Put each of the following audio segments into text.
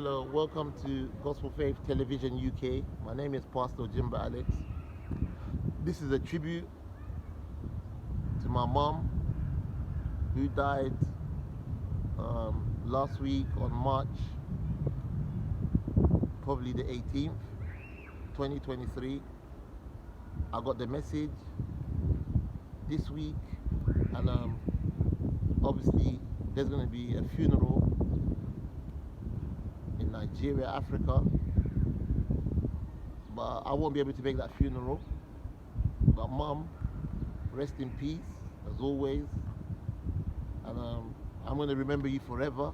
Hello, welcome to Gospel Faith Television UK. My name is Pastor Jimba Alex. This is a tribute to my mom who died last week on March, probably the 18th, 2023. I got the message this week, and obviously there's going to be a funeral in Nigeria, Africa, but I won't be able to make that funeral. But mom, rest in peace as always, and I'm going to remember you forever.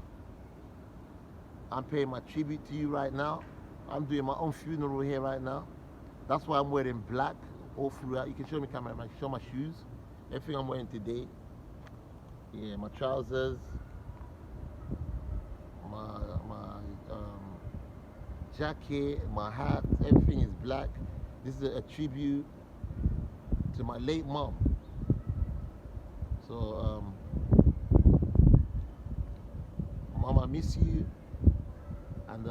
I'm paying my tribute to you right now. I'm doing my own funeral here right now. That's why I'm wearing black all throughout. You can show me, cameraman, show my shoes, everything I'm wearing today. Yeah, my trousers, my jacket, my hat, everything is black. This is a tribute to my late mom. So, mom, I miss you, and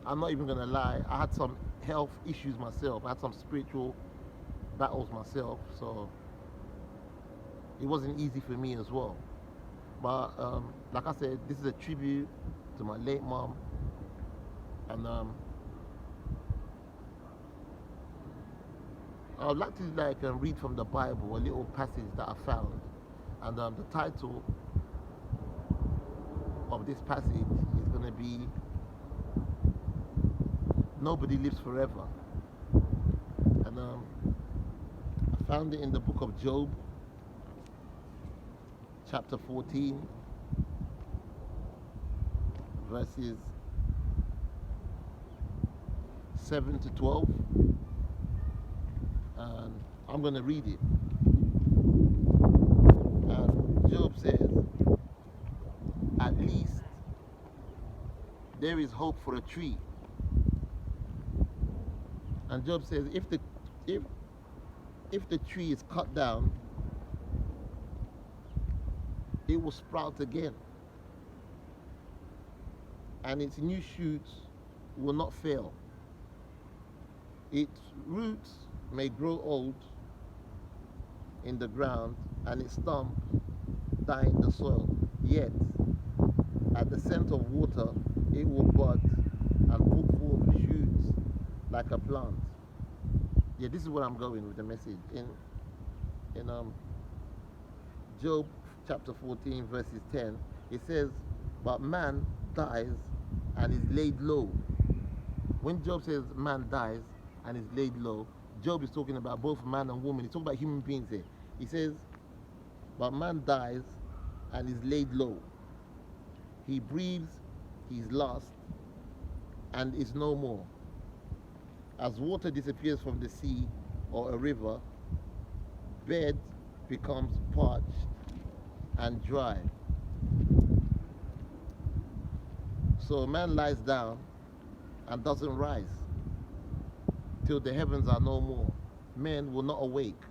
I'm not even gonna lie. I had some health issues myself. I had some spiritual battles myself, so it wasn't easy for me as well. But like I said, this is a tribute to my late mom, and I would like to read from the Bible a little passage that I found, and the title of this passage is going to be "Nobody Lives Forever," and I found it in the book of Job, chapter 14, verses 7 to 12, and I'm going to read it. And Job says, "At least there is hope for a tree." And Job says, if the tree is cut down, it will sprout again, and its new shoots will not fail. Its roots may grow old in the ground, and its stump die in the soil. Yet, at the scent of water, it will bud and put forth shoots like a plant. Yeah, this is where I'm going with the message. In Job chapter 14, verses 10, it says, "But man dies and is laid low." When Job says man dies and is laid low, Job is talking about both man and woman. He's talking about human beings here. He says, "But man dies and is laid low. He breathes his last and is no more. As water disappears from the sea or a river, bed becomes parched and dry. So man lies down and doesn't rise till the heavens are no more. Men will not awake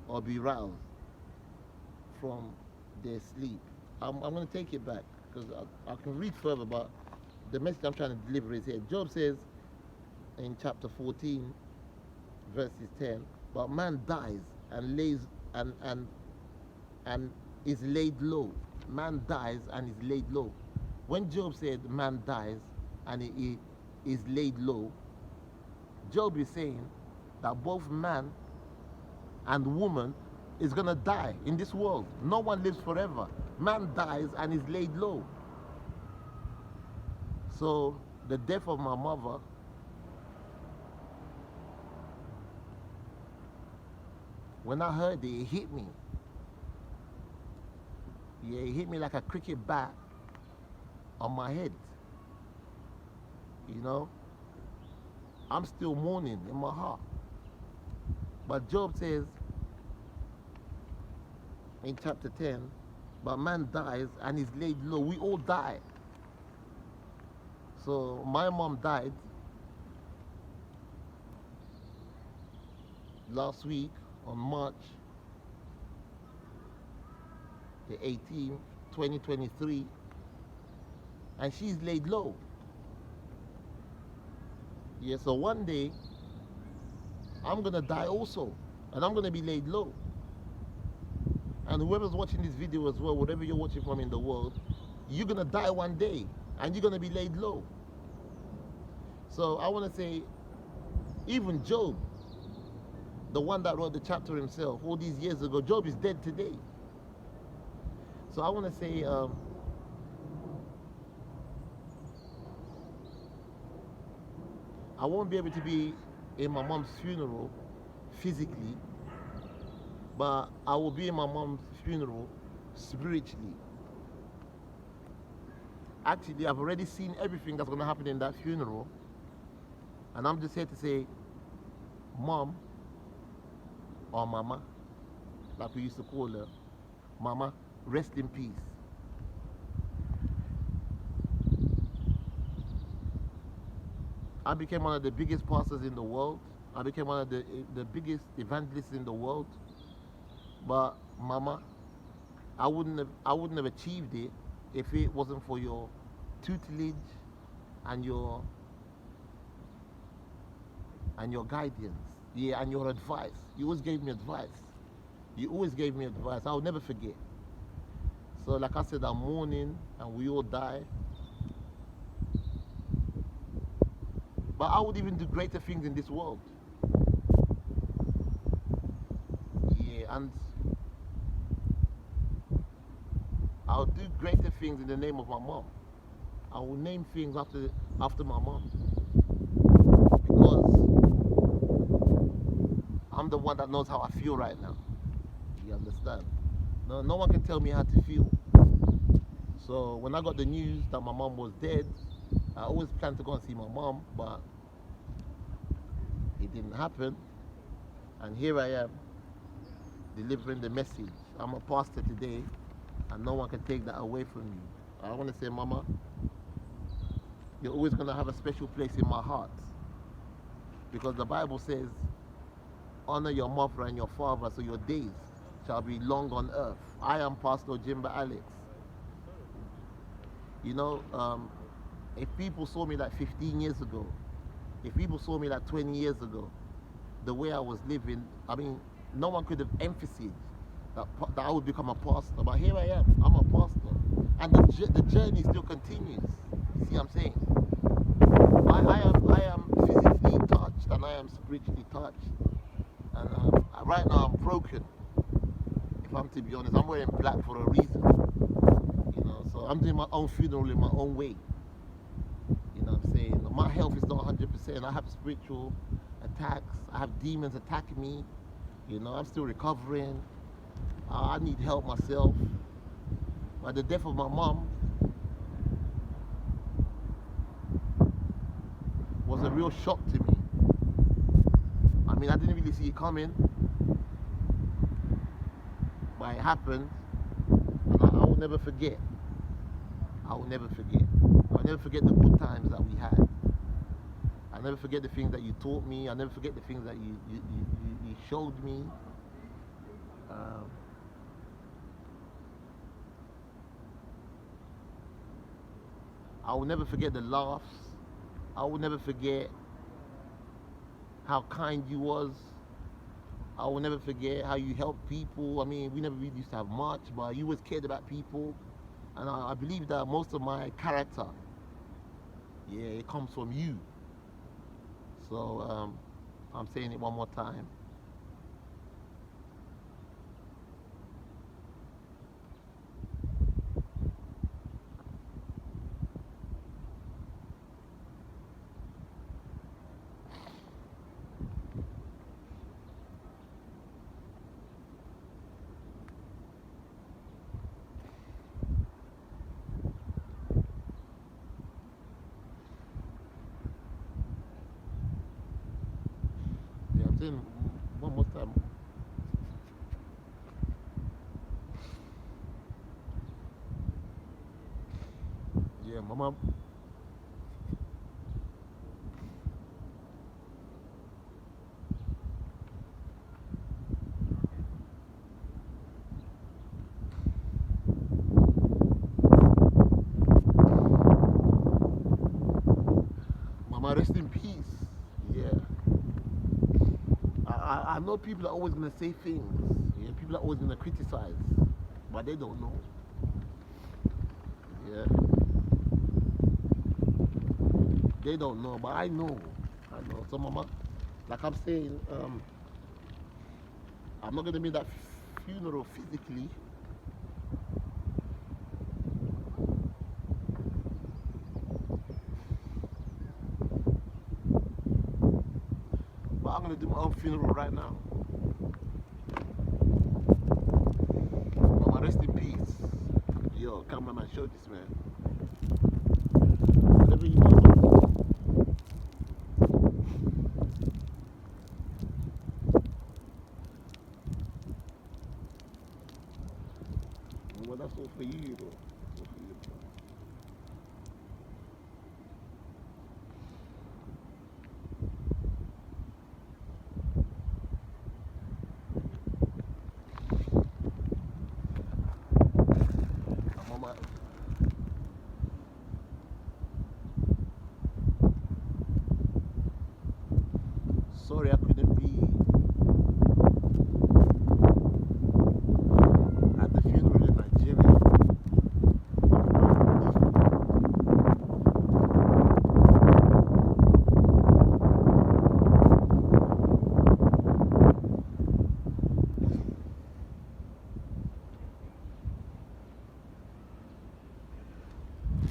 or be roused from their sleep." I'm going to take it back because I can read further, but the message I'm trying to deliver is here. Job says in chapter 14, verses 10, "But man dies and lays and is laid low." Man dies and is laid low. When Job said man dies and he is laid low, Job is saying that both man and woman is going to die in this world. No one lives forever. Man dies and is laid low. So the death of my mother when I heard it, it hit me. Yeah, it hit me like a cricket bat on my head. You know, I'm still mourning in my heart. But Job says in chapter 10, "But man dies and is laid low." We all die. So my mom died last week on March the 18th, 2023, and she's laid low. Yeah, so one day I'm gonna die also, and I'm gonna be laid low. And whoever's watching this video as well, whatever you're watching from in the world, you're gonna die one day, and you're gonna be laid low. So I want to say, even Job, the one that wrote the chapter himself all these years ago, Job is dead today. So I want to say, I won't be able to be in my mom's funeral physically, but I will be in my mom's funeral spiritually. Actually, I've already seen everything that's going to happen in that funeral, and I'm just here to say, Mom, or Mama, like we used to call her, Mama, rest in peace. I became one of the biggest pastors in the world. I became one of the biggest evangelists in the world. But Mama, I wouldn't have achieved it if it wasn't for your tutelage and your guidance. Yeah, and your advice. You always gave me advice. You always gave me advice. I'll never forget. So like I said, I'm mourning and we all die. But I would even do greater things in this world. Yeah, and I'll do greater things in the name of my mom. I will name things after my mom, because I'm the one that knows how I feel right now. You understand? No one can tell me how to feel. So when I got the news that my mom was dead, I always planned to go and see my mom, but it didn't happen. And here I am, delivering the message. I'm a pastor today, and no one can take that away from me. I want to say, Mama, you're always going to have a special place in my heart, because the Bible says, honor your mother and your father so your days shall be long on earth. I am Pastor Jimba Alex. You know, if people saw me like 15 years ago, if people saw me like 20 years ago, the way I was living, I mean, no one could have emphasized that I would become a pastor. But here I am, I'm a pastor. And the journey still continues. You see what I'm saying? I am physically touched and I am spiritually touched. And right now I'm broken. If I'm to be honest, I'm wearing black for a reason. You know, so I'm doing my own funeral in my own way. You know what I'm saying? My health is not 100%. I have spiritual attacks. I have demons attacking me. You know, I'm still recovering. I need help myself. But the death of my mom was a real shock to me. I mean, I didn't really see it coming, but it happened, and I will never forget. I will never forget. I'll never forget the good times that we had. I'll never forget the things that you taught me. I'll never forget the things that you showed me. I will never forget the laughs. I will never forget how kind you was. I will never forget how you helped people. I mean, we never really used to have much, but you always cared about people. And I believe that most of my character, yeah, it comes from you. So I'm saying it one more time. Yeah, I'm saying one more time. Yeah, Mama. Mama, rest in peace. Yeah. I know people are always gonna say things. Yeah, people are always gonna criticize, but they don't know. Yeah, they don't know, but I know. I know. So, mama, like I'm saying, I'm not gonna be that funeral physically, but I'm gonna do my own funeral right now. Mama, rest in peace. Yo, cameraman, show this man. Whatever you do, mama, that's all for you, though. All for you. Mama, sorry I couldn't be at the funeral in Nigeria.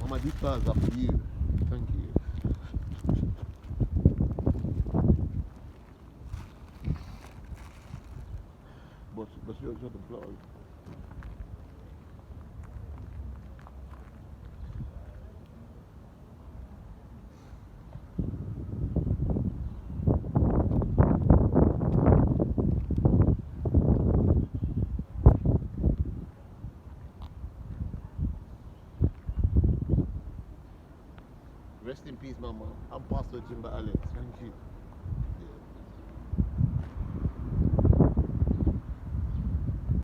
Mama, these flowers are for you. Thank you. But show the flowers. Rest in peace, Mama. I'm Pastor Jimba Alex. Thank you.